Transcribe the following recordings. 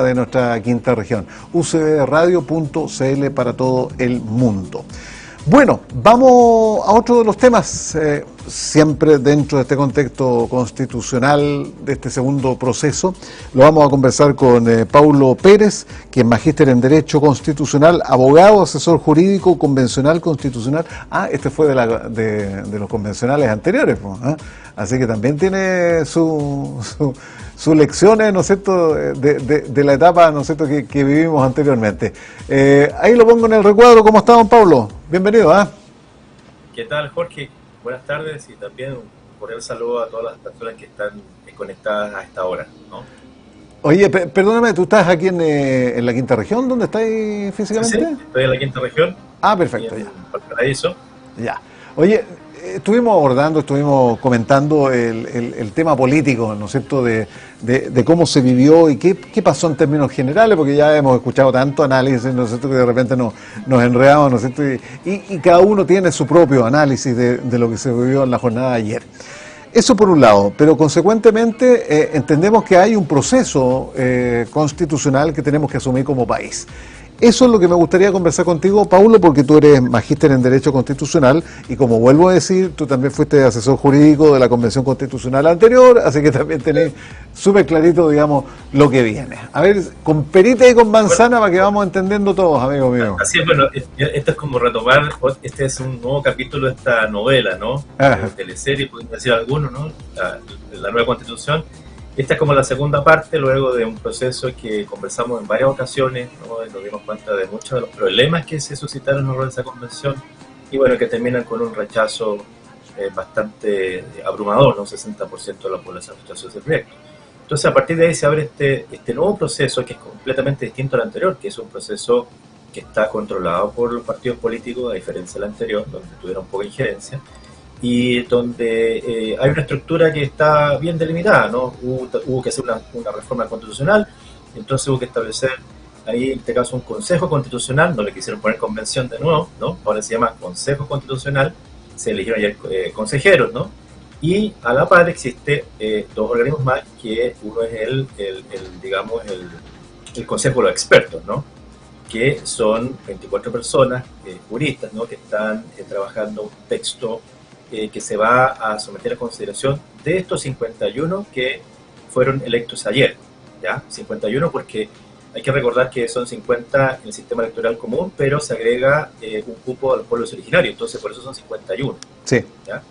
de nuestra quinta región. ucbradio.cl para todo el mundo. Bueno, vamos a otro de los temas, siempre dentro de este contexto constitucional, de este segundo proceso. Lo vamos a conversar con Paulo Pérez, que es magíster en Derecho Constitucional, abogado, asesor jurídico, convencional constitucional. Este fue de los convencionales anteriores, ¿eh? Así que también tiene sus lecciones, ¿no es cierto?, de la etapa, ¿no es cierto?, que vivimos anteriormente. Ahí lo pongo en el recuadro. ¿Cómo está, don Pablo? Bienvenido, ¿ah? ¿Qué tal, Jorge? Buenas tardes y también un cordial saludo a todas las personas que están conectadas a esta hora, ¿no? Oye, perdóname, ¿tú estás aquí en la quinta región? ¿Dónde estás físicamente? Sí, estoy en la quinta región. Perfecto, en ya. Valparaíso. Ya. Oye, estuvimos comentando el tema político, ¿no es cierto?, de cómo se vivió y qué pasó en términos generales, porque ya hemos escuchado tanto análisis, ¿no es cierto?, que de repente nos enredamos, ¿no es cierto?, y cada uno tiene su propio análisis de lo que se vivió en la jornada de ayer. Eso por un lado, pero consecuentemente entendemos que hay un proceso constitucional que tenemos que asumir como país. Eso es lo que me gustaría conversar contigo, Paulo, porque tú eres magíster en Derecho Constitucional y, como vuelvo a decir, tú también fuiste asesor jurídico de la Convención Constitucional anterior, así que también tenés súper clarito, digamos, lo que viene. A ver, con perita y con manzana, para que vamos entendiendo todos, amigos míos. Así es, bueno, esto es como retomar, este es un nuevo capítulo de esta novela, ¿no? Teleserie, pueden decir algunos, ¿no? La nueva Constitución. Esta es como la segunda parte, luego de un proceso que conversamos en varias ocasiones, ¿no? Y nos dimos cuenta de muchos de los problemas que se suscitaron en esa convención, y bueno, que terminan con un rechazo bastante abrumador, ¿no? 60% de la población rechazó ese proyecto. Entonces, a partir de ahí se abre este nuevo proceso, que es completamente distinto al anterior, que es un proceso que está controlado por los partidos políticos, a diferencia del anterior, donde tuvieron poca injerencia, y donde hay una estructura que está bien delimitada, ¿no? Hubo que hacer una reforma constitucional, entonces hubo que establecer ahí, en este caso, un consejo constitucional. No le quisieron poner convención de nuevo, ¿no? Ahora se llama consejo constitucional. Se eligieron ayer consejeros, ¿no? Y a la par existe dos organismos más, que uno es el consejo de los expertos, ¿no? Que son 24 personas, juristas, ¿no? Que están trabajando un texto que se va a someter a consideración de estos 51 que fueron electos ayer, ¿ya? 51 porque hay que recordar que son 50 en el sistema electoral común, pero se agrega un cupo a los pueblos originarios, entonces por eso son 51. Sí. ¿Ya?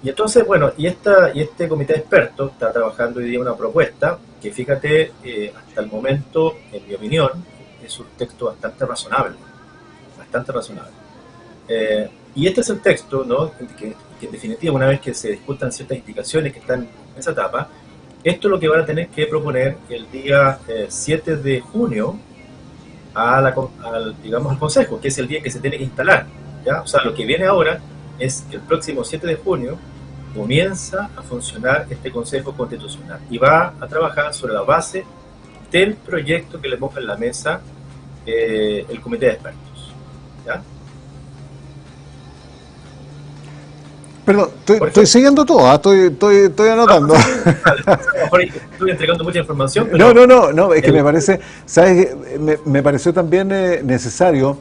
Y entonces, bueno, y este comité de expertos está trabajando hoy día una propuesta que, fíjate, hasta el momento, en mi opinión, es un texto bastante razonable, y este es el texto, ¿no? que en definitiva, una vez que se discutan ciertas indicaciones que están en esa etapa, esto es lo que van a tener que proponer el día 7 de junio al Consejo, que es el día que se tiene que instalar, ¿ya? O sea, lo que viene ahora es que el próximo 7 de junio comienza a funcionar este Consejo Constitucional y va a trabajar sobre la base del proyecto que le ponga en la mesa el comité de expertos, ¿ya? Perdón, estoy siguiendo todo, estoy anotando. A lo mejor estoy entregando mucha información, pero... No, es que me parece, ¿sabes? Me pareció también necesario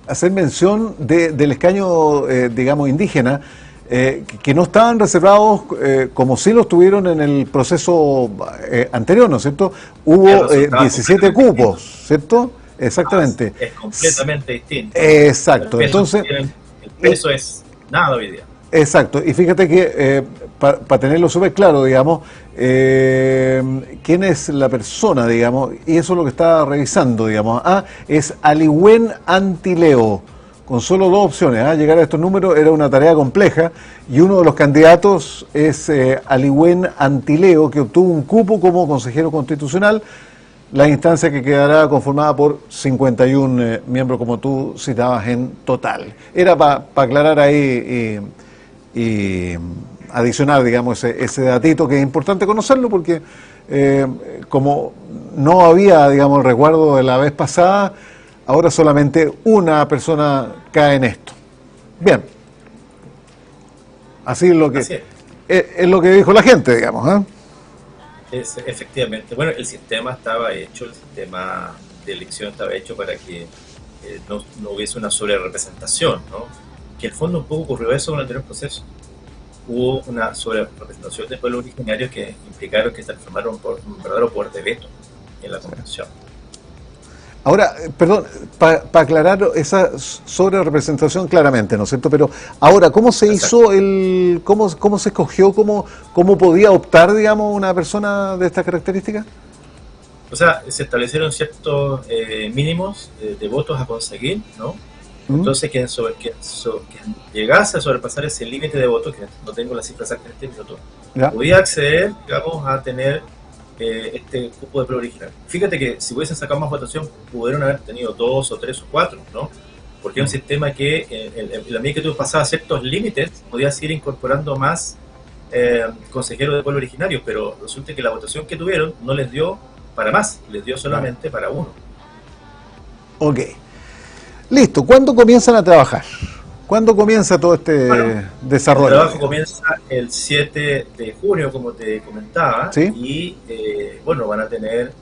hacer mención del escaño, digamos, indígena, que no estaban reservados como sí los tuvieron en el proceso anterior, ¿no es cierto? Hubo 17 cupos, ¿cierto? Exactamente. Es completamente distinto. Exacto, entonces... El peso es nada hoy día. Exacto, y fíjate que para tenerlo súper claro, digamos, quién es la persona, digamos, y eso es lo que estaba revisando, digamos, es Aliwen Antileo, con solo dos opciones, llegar a estos números era una tarea compleja, y uno de los candidatos es Aliwen Antileo, que obtuvo un cupo como consejero constitucional, la instancia que quedará conformada por 51 miembros, como tú citabas, en total. Era para aclarar ahí y adicionar, digamos, ese datito que es importante conocerlo, porque como no había, digamos, el resguardo de la vez pasada, ahora solamente una persona cae en esto. Bien. Así es lo que dijo la gente, digamos, Efectivamente. Bueno, el sistema estaba hecho, el sistema de elección estaba hecho para que no hubiese una sobrerepresentación, ¿no? Que en el fondo un poco ocurrió eso en el anterior proceso. Hubo una sobrerepresentación de pueblos originarios que implicaron que se transformaron por un verdadero poder de veto en la convención. Ahora, perdón, para aclarar esa sobrerepresentación claramente, ¿no es cierto? Pero ahora, ¿cómo se hizo cómo se escogió, cómo podía optar, digamos, una persona de estas características? O sea, se establecieron ciertos mínimos de votos a conseguir, ¿no? Entonces, quien llegase a sobrepasar ese límite de votos, que no tengo la cifra exacta en este minuto, podía acceder, digamos, a tener este cupo de pueblo original. Fíjate que si hubiesen sacado más votación, pudieron haber tenido 2 o 3 o 4, ¿no? Porque es un sistema que, en la medida que tú pasabas ciertos límites, podías ir incorporando más consejeros de pueblo originario, pero resulta que la votación que tuvieron no les dio para más, les dio solamente para uno. Ok. Listo, ¿cuándo comienzan a trabajar? ¿Cuándo comienza todo este desarrollo? El trabajo comienza el 7 de junio, como te comentaba, ¿sí? Y bueno, van a tener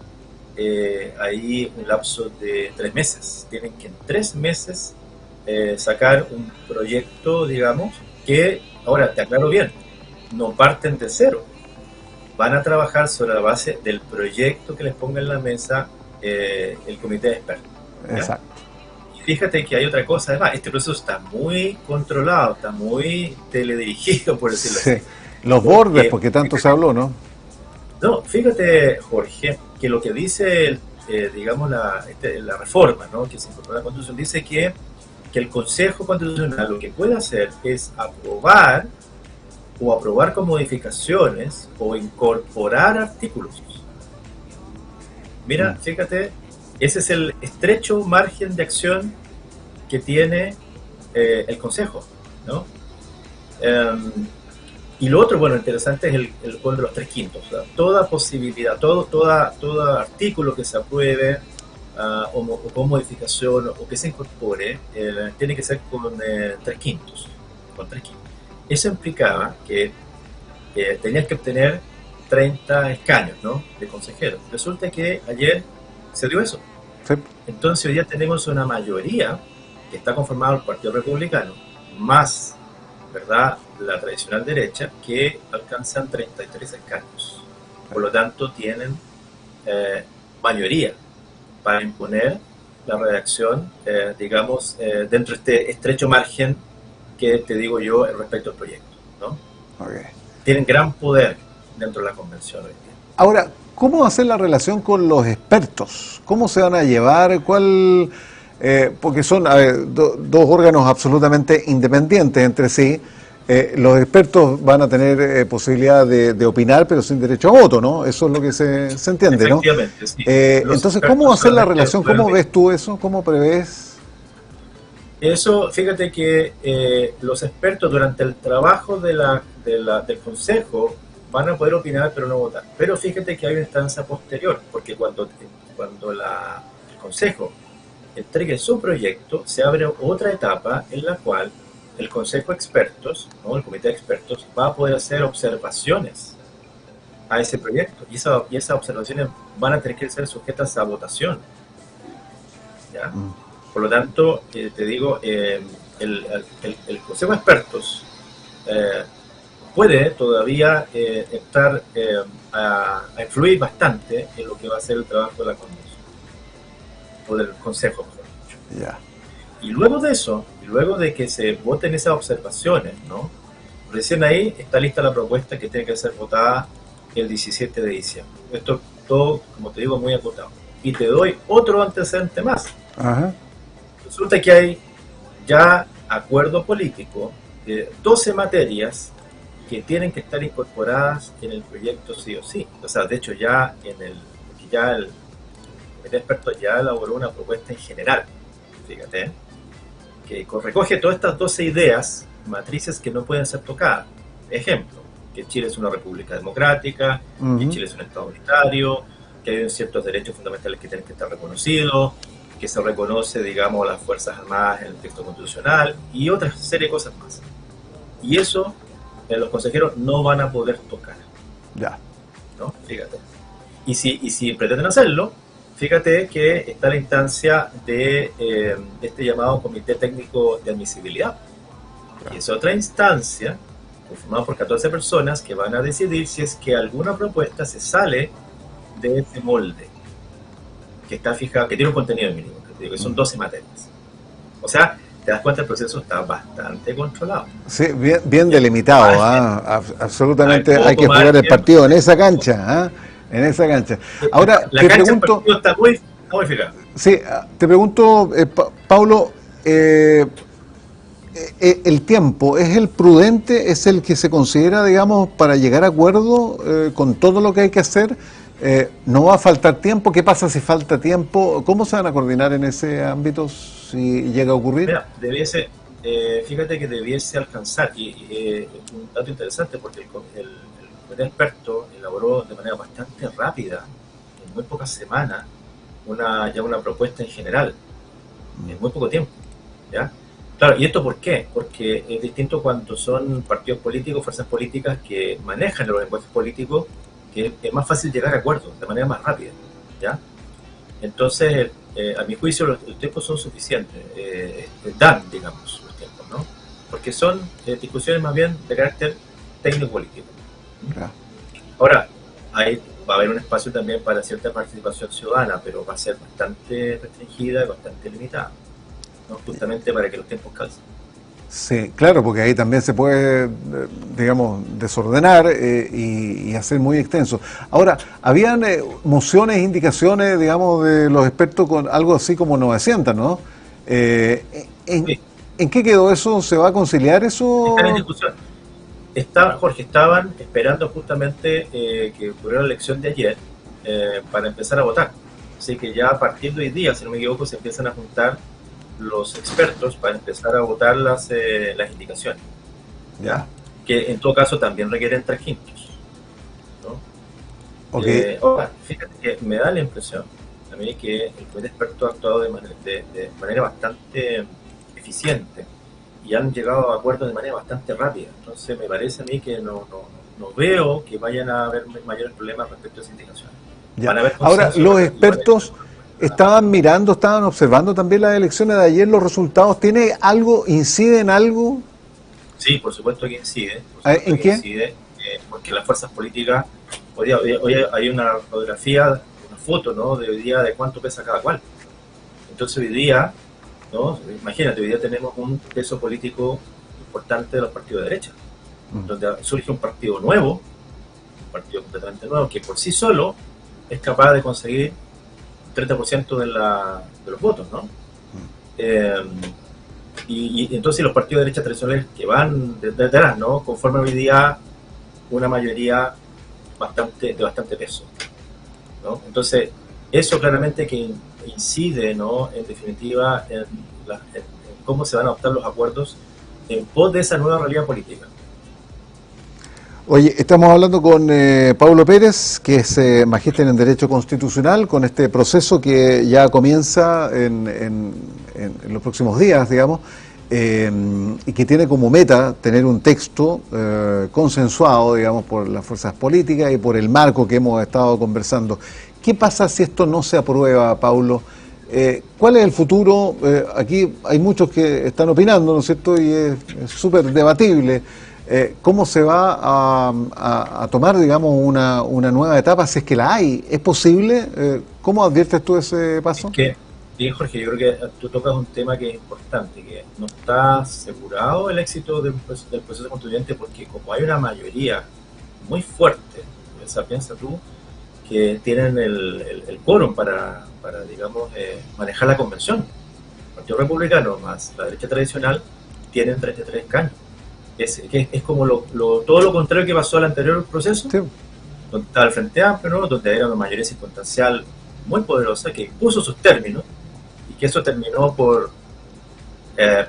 ahí un lapso de 3 meses. Tienen que en 3 meses sacar un proyecto, digamos, que, ahora te aclaro bien, no parten de cero. Van a trabajar sobre la base del proyecto que les ponga en la mesa el comité de expertos. ¿ya? Exacto. Fíjate que hay otra cosa, además, este proceso está muy controlado, está muy teledirigido, por decirlo así. Los bordes, porque tanto se habló, ¿no? No, fíjate, Jorge, que lo que dice, digamos, la reforma, ¿no?, que se incorpora a la Constitución, dice que el Consejo Constitucional lo que puede hacer es aprobar con modificaciones o incorporar artículos. Mira, fíjate, ese es el estrecho margen de acción que tiene el Consejo, ¿no? Y lo otro, bueno, interesante es el gol de los 3/5. O sea, toda posibilidad, todo artículo que se apruebe o con modificación o que se incorpore, tiene que ser con 3/5. Con 3/5. Eso implicaba que tenías que obtener 30 escaños, ¿no?, de consejeros. Resulta que ayer se dio eso. Sí. Entonces hoy día tenemos una mayoría que está conformada por el Partido Republicano, más, ¿verdad?, la tradicional derecha, que alcanzan 33 escaños. Por lo tanto, tienen mayoría para imponer la redacción, digamos, dentro de este estrecho margen que te digo yo respecto al proyecto, ¿no? Okay. Tienen gran poder dentro de la convención hoy día. Ahora, ¿cómo va a ser la relación con los expertos? ¿Cómo se van a llevar? Porque son dos órganos absolutamente independientes entre sí. Los expertos van a tener posibilidad de opinar, pero sin derecho a voto, ¿no? Eso es lo que se entiende, ¿no? Efectivamente, sí. Entonces, ¿cómo va a ser la relación? ¿Cómo ves tú eso? ¿Cómo prevés? Eso, fíjate que los expertos durante el trabajo del Consejo van a poder opinar pero no votar. Pero fíjate que hay una instancia posterior, porque cuando el Consejo entregue su proyecto, se abre otra etapa en la cual el Consejo de Expertos, ¿no?, el Comité de Expertos, va a poder hacer observaciones a ese proyecto. Y esas observaciones van a tener que ser sujetas a votación. ¿Ya? Por lo tanto, te digo, el Consejo de Expertos puede todavía estar a influir bastante en lo que va a ser el trabajo de la Convención, o del Consejo, mejor dicho. Yeah. Y luego de eso, y luego de que se voten esas observaciones, ¿no?, recién ahí está lista la propuesta que tiene que ser votada el 17 de diciembre. Esto todo, como te digo, muy acotado. Y te doy otro antecedente más. Ajá. Resulta que hay ya acuerdo político de 12 materias que tienen que estar incorporadas en el proyecto sí o sí. O sea, de hecho ya el comité de expertos ya elaboró una propuesta en general, fíjate, que recoge todas estas 12 ideas, matrices que no pueden ser tocadas. Ejemplo, que Chile es una república democrática, que Chile es un Estado unitario, que hay ciertos derechos fundamentales que tienen que estar reconocidos, que se reconoce, digamos, a las Fuerzas Armadas en el texto constitucional y otra serie de cosas más. Y eso los consejeros no van a poder tocar. Ya. ¿no? Fíjate. Y si pretenden hacerlo, fíjate que está la instancia de este llamado Comité Técnico de Admisibilidad. Y es otra instancia, conformada por 14 personas, que van a decidir si es que alguna propuesta se sale de ese molde, que está fijado, que tiene un contenido mínimo, que digo, que son 12 materias. O sea, te das cuenta, el proceso está bastante controlado. Sí, bien delimitado, absolutamente hay que jugar el partido en esa cancha, en esa cancha. Ahora, la cancha pregunto, está muy fijada. Sí, te pregunto, Paulo, el tiempo, ¿es el prudente, es el que se considera, digamos, para llegar a acuerdo con todo lo que hay que hacer? ¿No va a faltar tiempo? ¿Qué pasa si falta tiempo? ¿Cómo se van a coordinar en ese ámbito si llega a ocurrir? Mira, fíjate que debiese alcanzar, y un dato interesante, porque el comité experto elaboró de manera bastante rápida, en muy pocas semanas, ya una propuesta en general, en muy poco tiempo, ¿ya? Claro, ¿y esto por qué? Porque es distinto cuando son partidos políticos, fuerzas políticas que manejan los lenguajes políticos, que es más fácil llegar a acuerdos de manera más rápida, ¿ya? Entonces, a mi juicio, los tiempos son suficientes, dan, digamos, los tiempos, ¿no? Porque son discusiones más bien de carácter técnico-político. Ahora, va a haber un espacio también para cierta participación ciudadana, pero va a ser bastante restringida y bastante limitada, ¿no? Justamente para que los tiempos calcen. Sí, claro, porque ahí también se puede, digamos, desordenar y hacer muy extenso. Ahora, habían mociones, indicaciones, digamos, de los expertos con algo así como 900, ¿no? Sí. ¿En qué quedó eso? ¿Se va a conciliar eso? Están en discusión. Jorge, estaban esperando justamente que ocurriera la elección de ayer para empezar a votar. Así que ya a partir de hoy día, si no me equivoco, se empiezan a juntar los expertos para empezar a votar las indicaciones, ¿ya? Que en todo caso también requieren 3/5, ¿no? Okay. Fíjate que me da la impresión a mí que el comité experto ha actuado de manera bastante eficiente y han llegado a acuerdos de manera bastante rápida. Entonces me parece a mí que no veo que vayan a haber mayores problemas respecto a esa indicación. Ahora, los expertos estaban mirando, estaban observando también las elecciones de ayer, los resultados. ¿Tiene algo, incide en algo? Sí, por supuesto que incide. ¿En qué? Incide, porque las fuerzas políticas, hoy hay una fotografía, una foto, ¿no?, de hoy día de cuánto pesa cada cual. Entonces hoy día, ¿no?, imagínate, hoy día tenemos un peso político importante de los partidos de derecha, donde surge un partido nuevo, un partido completamente nuevo, que por sí solo es capaz de conseguir 30% de los votos, ¿no? Y entonces los partidos de derecha tradicionales que van detrás, ¿no?, conforman hoy día una mayoría de bastante peso, ¿no? Entonces, eso claramente que incide, ¿no?, en definitiva, en cómo se van a adoptar los acuerdos en pos de esa nueva realidad política. Oye, estamos hablando con Paulo Pérez, que es magíster en Derecho Constitucional, con este proceso que ya comienza en los próximos días, digamos, y que tiene como meta tener un texto consensuado, digamos, por las fuerzas políticas y por el marco que hemos estado conversando. ¿Qué pasa si esto no se aprueba, Paulo? ¿Cuál es el futuro? Aquí hay muchos que están opinando, ¿no es cierto? Y es súper debatible. ¿Cómo se va a tomar, digamos, una nueva etapa, si es que la hay? ¿Es posible? ¿Cómo adviertes tú ese paso? Es que, bien, Jorge, yo creo que tú tocas un tema que es importante, que no está asegurado el éxito del proceso constituyente, porque como hay una mayoría muy fuerte, piensa tú, que tienen el quórum para digamos, manejar la convención. El Partido Republicano más la derecha tradicional tienen 33 escaños. Es como todo lo contrario que pasó al anterior proceso, sí, donde estaba el Frente Amplio, ¿no?, donde era una mayoría circunstancial muy poderosa que puso sus términos y que eso terminó por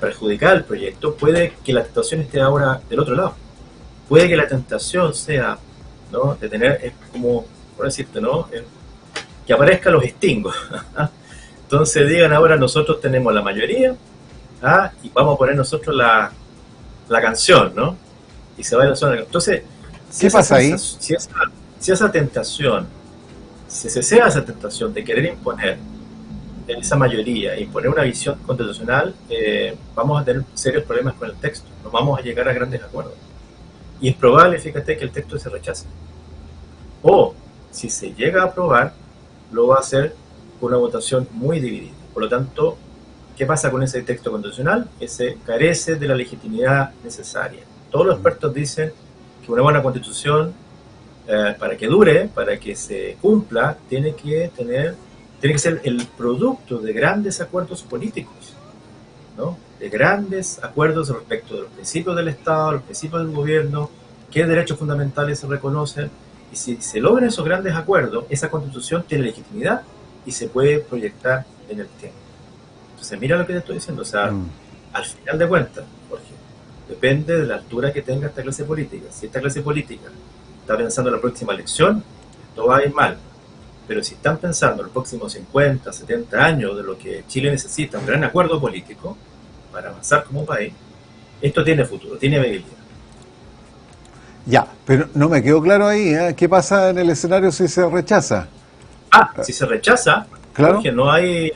perjudicar el proyecto. Puede que la tentación esté ahora del otro lado. Puede que la tentación sea, ¿no?, de tener, como, por decirte, ¿no?, que aparezcan los extingos. Entonces digan ahora nosotros tenemos la mayoría, y vamos a poner nosotros la canción, ¿no? Y se va a la zona. Entonces, ¿qué pasa ahí? Si esa tentación, si se cede a esa tentación de querer imponer esa mayoría, imponer una visión constitucional, vamos a tener serios problemas con el texto, no vamos a llegar a grandes acuerdos. Y es probable, fíjate, que el texto se rechace. O, si se llega a aprobar, lo va a hacer con una votación muy dividida. Por lo tanto, ¿qué pasa con ese texto constitucional? Ese carece de la legitimidad necesaria. Todos los expertos dicen que una buena constitución, para que dure, para que se cumpla, tiene que ser el producto de grandes acuerdos políticos, ¿no? De grandes acuerdos respecto de los principios del Estado, los principios del gobierno, qué derechos fundamentales se reconocen. Y si se logran esos grandes acuerdos, esa constitución tiene legitimidad y se puede proyectar en el tiempo. Entonces, mira lo que te estoy diciendo. O sea, al final de cuentas, Jorge, depende de la altura que tenga esta clase política. Si esta clase política está pensando en la próxima elección, esto va a ir mal. Pero si están pensando en los próximos 50, 70 años de lo que Chile necesita, un gran acuerdo político para avanzar como país, esto tiene futuro, tiene viabilidad. Ya, pero no me quedó claro ahí, ¿eh? ¿Qué pasa en el escenario si se rechaza? Si se rechaza, claro, porque no hay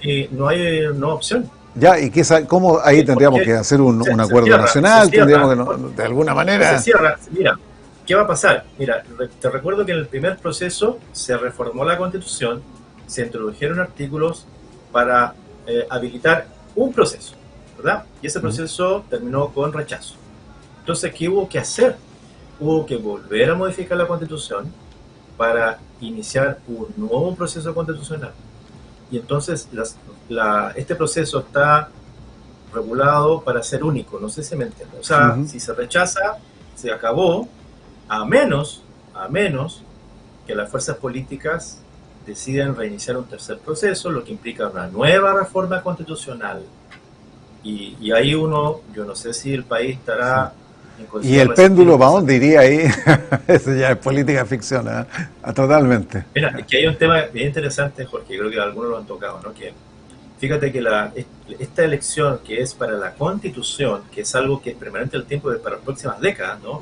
opción. Ya, ¿y cómo ahí tendríamos que hacer un acuerdo cierra, nacional? Cierra, tendríamos que, de alguna manera... Se cierra. Mira, ¿qué va a pasar? Mira, te recuerdo que en el primer proceso se reformó la Constitución, se introdujeron artículos para habilitar un proceso, ¿verdad? Y ese proceso terminó con rechazo. Entonces, ¿qué hubo que hacer? Hubo que volver a modificar la Constitución para iniciar un nuevo proceso constitucional. Y entonces este proceso está regulado para ser único, no sé si me entiendes. O sea, si se rechaza, se acabó, a menos que las fuerzas políticas deciden reiniciar un tercer proceso, lo que implica una nueva reforma constitucional. Y ahí yo no sé si el país estará... ¿Y el péndulo para dónde iría ahí? Eso ya es política ficción, ¿eh? Totalmente. Mira, es que hay un tema bien interesante, Jorge, creo que algunos lo han tocado, ¿no? Que fíjate que esta elección que es para la Constitución, que es algo que es permanente el tiempo para las próximas décadas, ¿no?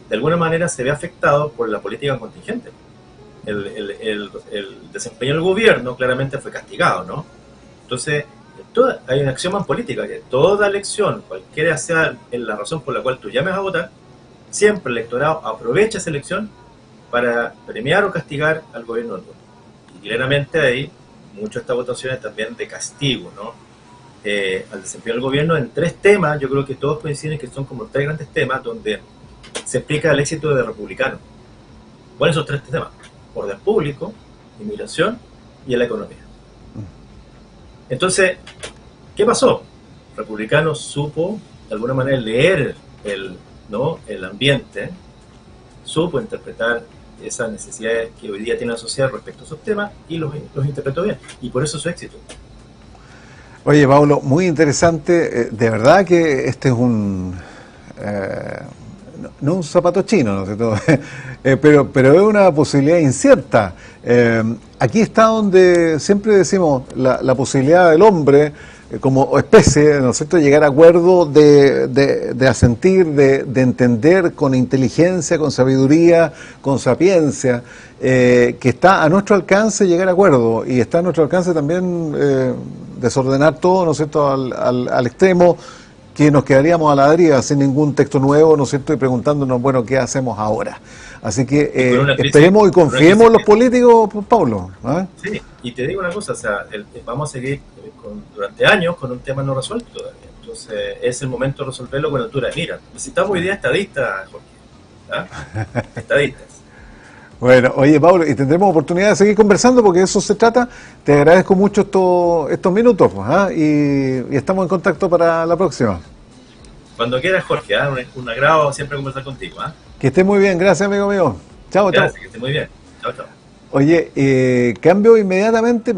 De alguna manera se ve afectado por la política contingente. El desempeño del gobierno claramente fue castigado, ¿no? Entonces, hay una axioma en política, que toda elección, cualquiera sea la razón por la cual tú llames a votar, siempre el electorado aprovecha esa elección para premiar o castigar al gobierno del voto. Y claramente hay muchas de estas votaciones también de castigo, ¿no? Al desempeño del gobierno en 3 temas, yo creo que todos coinciden que son como 3 grandes temas donde se explica el éxito de republicano. ¿Cuáles son esos 3 temas? Orden público, inmigración y la economía. Entonces, ¿qué pasó? Republicano supo, de alguna manera, leer el ambiente, supo interpretar esas necesidades que hoy día tiene la sociedad respecto a esos temas y los interpretó bien. Y por eso su éxito. Oye, Paulo, muy interesante. De verdad que este es no un zapato chino, ¿no sé todo? pero es una posibilidad incierta. Aquí está donde siempre decimos la posibilidad del hombre como especie, ¿no es cierto?, llegar a acuerdo de asentir, de entender con inteligencia, con sabiduría, con sapiencia, que está a nuestro alcance llegar a acuerdo, y está a nuestro alcance también desordenar todo, ¿no es cierto?, al extremo que nos quedaríamos a la deriva sin ningún texto nuevo, ¿no es cierto?, y preguntándonos, bueno, ¿qué hacemos ahora? Así que esperemos y confiemos en los políticos, Pablo. ¿Eh? Sí, y te digo una cosa, o sea, vamos a seguir durante años con un tema no resuelto todavía. Entonces, es el momento de resolverlo con altura de mira. Necesitamos hoy día estadistas, Jorge. ¿Ah? Estadistas. Bueno, oye, Pablo, y tendremos oportunidad de seguir conversando porque de eso se trata. Te agradezco mucho estos minutos, y estamos en contacto para la próxima. Cuando quieras, Jorge, un agrado siempre conversar contigo. Que estés muy bien, gracias, amigo mío. Chao, gracias, chao. Que estés muy bien. Chao, chao. Oye, cambio inmediatamente.